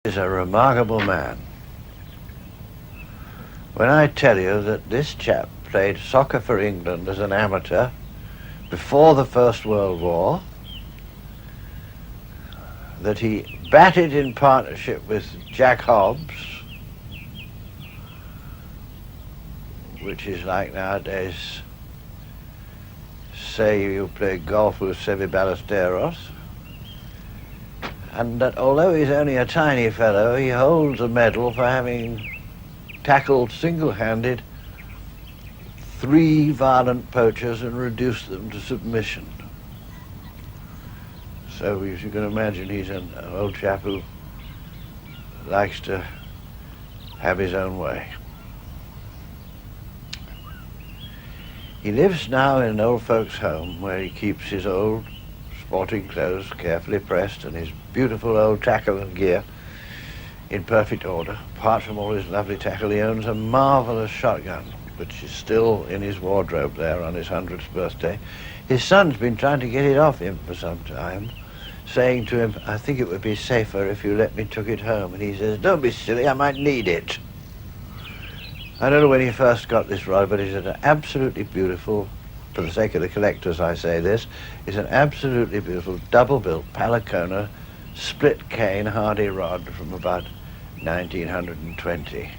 Is a remarkable man. When I tell you that this chap played soccer for England as an amateur before the First World War, that he batted in partnership with Jack Hobbs, which is like nowadays, say you play golf with Seve Ballesteros, and that although he's only a tiny fellow, he holds a medal for having tackled single-handed 3 violent poachers and reduced them to submission. So as you can imagine, he's an old chap who likes to have his own way. He lives now in an old folks' home where he keeps his old sporting clothes carefully pressed and his beautiful old tackle and gear in perfect order. Apart from all his lovely tackle, he owns a marvelous shotgun, which is still in his wardrobe there on his 100th birthday. His son's been trying to get it off him for some time, saying to him, "I think it would be safer if you let me took it home." And he says, "Don't be silly, I might need it." I don't know when he first got this rod, but it's an absolutely beautiful, for the sake of the collectors I say this, it's an absolutely beautiful double-built Palacona split cane hardy rod from about 1920.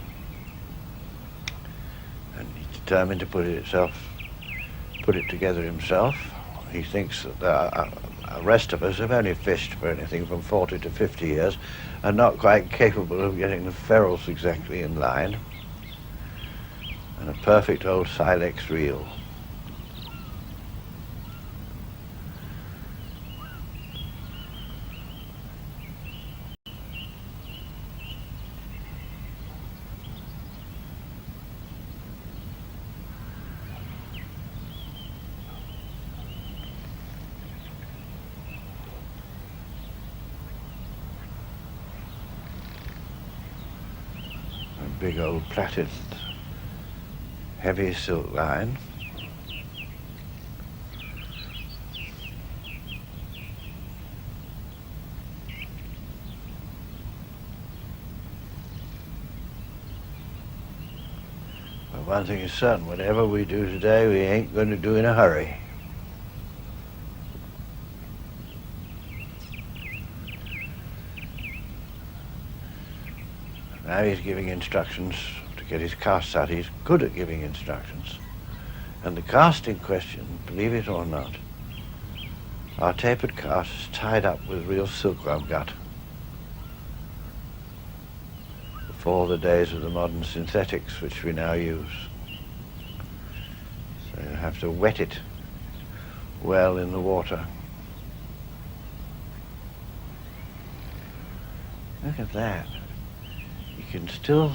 And he's determined to put it together himself. He thinks that the rest of us have only fished for anything from 40 to 50 years and not quite capable of getting the ferrules exactly in line. And a perfect old Silex reel. A big old plaited heavy silk line. But one thing is certain, whatever we do today, we ain't going to do in a hurry. Now he's giving instructions to get his casts out. He's good at giving instructions. And the cast in question, believe it or not, are tapered casts tied up with real silkworm gut before the days of the modern synthetics which we now use. So you have to wet it well in the water. Look at that. You can still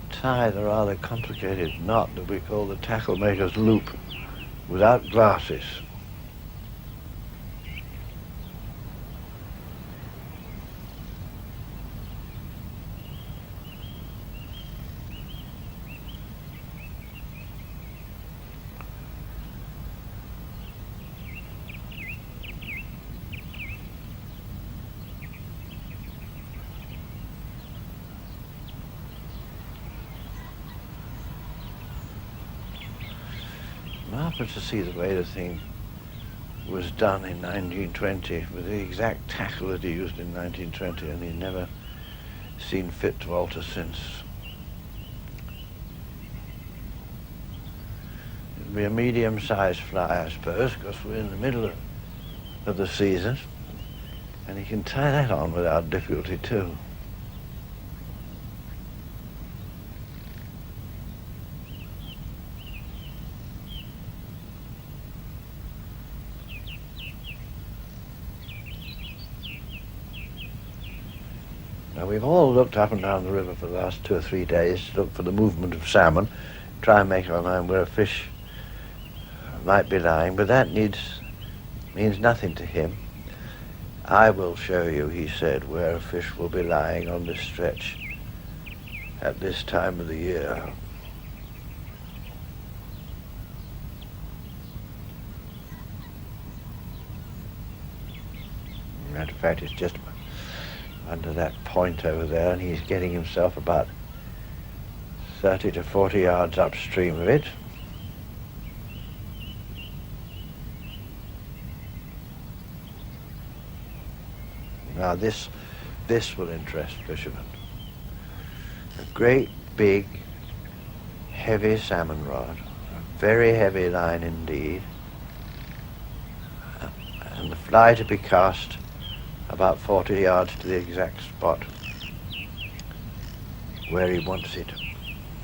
tie the rather complicated knot that we call the tackle maker's loop without glasses. Marvelous to see the way the thing was done in 1920 with the exact tackle that he used in 1920, and he's never seen fit to alter since. It'll be a medium-sized fly, I suppose, because we're in the middle of the season, and he can tie that on without difficulty too. Now, we've all looked up and down the river for the last 2 or 3 days to look for the movement of salmon, try and make our mind where a fish might be lying, but that means nothing to him. "I will show you," he said, "where a fish will be lying on this stretch at this time of the year." Matter of fact, it's just under that point over there, and he's getting himself about 30 to 40 yards upstream of it. Now this will interest fishermen. A great big heavy salmon rod, a very heavy line indeed, and the fly to be cast about 40 yards to the exact spot where he wants it.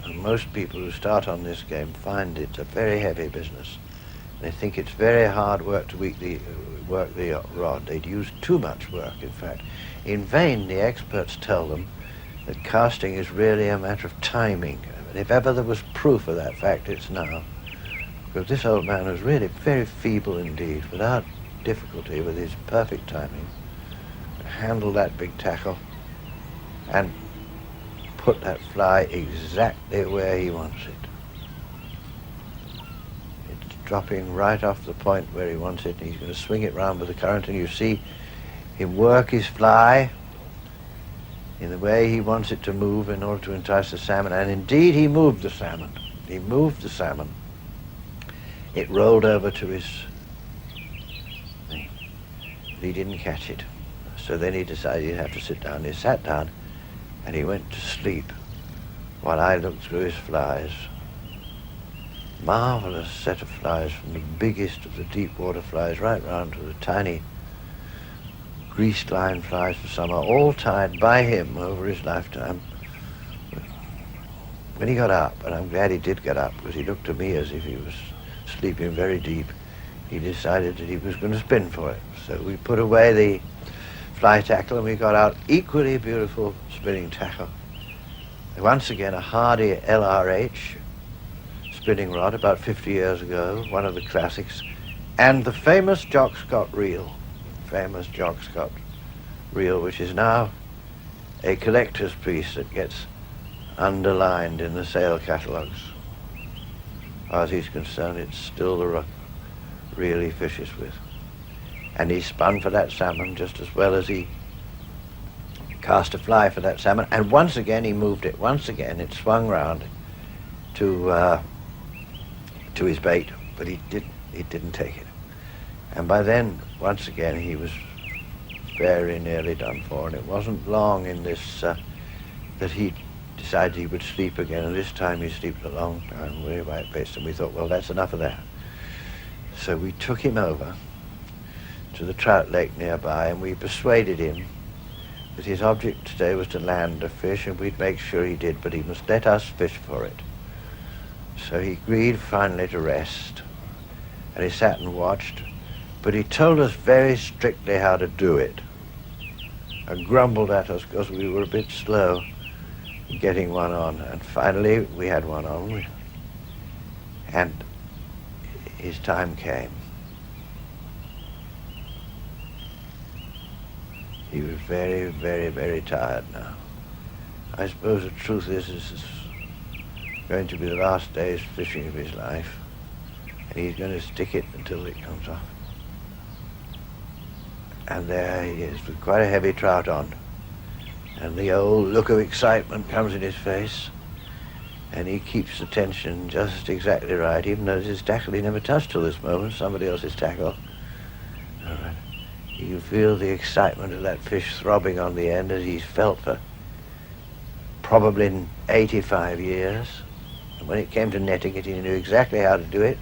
And most people who start on this game find it a very heavy business. They think it's very hard work to work the rod. They'd use too much work, in fact. In vain, the experts tell them that casting is really a matter of timing. And if ever there was proof of that fact, it's now. Because this old man was really very feeble indeed, without difficulty, with his perfect timing, handle that big tackle and put that fly exactly where he wants it. It's dropping right off the point where he wants it, and he's going to swing it round with the current, and you see him work his fly in the way he wants it to move in order to entice the salmon. And indeed he moved the salmon. He moved the salmon. It rolled over to his thing, but he didn't catch it. So then he decided he'd have to sit down. He sat down and he went to sleep while I looked through his flies. Marvelous set of flies, from the biggest of the deep water flies right round to the tiny greased line flies for summer, all tied by him over his lifetime. When he got up, and I'm glad he did get up because he looked to me as if he was sleeping very deep, he decided that he was going to spin for it. So we put away the fly tackle and we got out equally beautiful spinning tackle. Once again, a hardy LRH spinning rod about 50 years ago, one of the classics, and the famous Jock Scott reel, which is now a collector's piece that gets underlined in the sale catalogues. As far as he's concerned, it's still the reel he fishes with. And he spun for that salmon just as well as he cast a fly for that salmon. And once again he moved it. Once again it swung round to his bait, but he didn't take it. And by then, once again, he was very nearly done for. And it wasn't long in this that he decided he would sleep again. And this time he slept a long time, very white-faced. And we thought, well, that's enough of that. So we took him over to the trout lake nearby, and we persuaded him that his object today was to land a fish, and we'd make sure he did, but he must let us fish for it. So he agreed finally to rest, and he sat and watched, but he told us very strictly how to do it, and grumbled at us because we were a bit slow in getting one on. And finally we had one on, and his time came. He was very, very, very tired now. I suppose the truth is this is going to be the last day's fishing of his life, and he's going to stick it until it comes off. And there he is with quite a heavy trout on, and the old look of excitement comes in his face, and he keeps the tension just exactly right, even though it's his tackle he never touched till this moment, somebody else's tackle. All right. You feel the excitement of that fish throbbing on the end as he's felt for probably 85 years. And when it came to netting it, he knew exactly how to do it.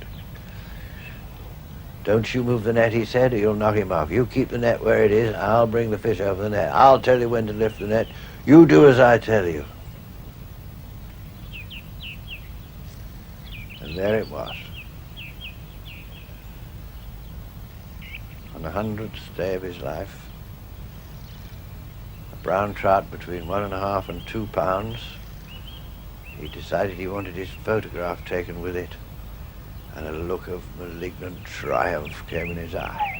Don't you move the net, he said, or you'll knock him off. You keep the net where it is, I'll bring the fish over the net. I'll tell you when to lift the net. You do as I tell you. And there it was. On the 100th day of his life, a brown trout between 1.5 and 2 pounds. He decided he wanted his photograph taken with it, and a look of malignant triumph came in his eye.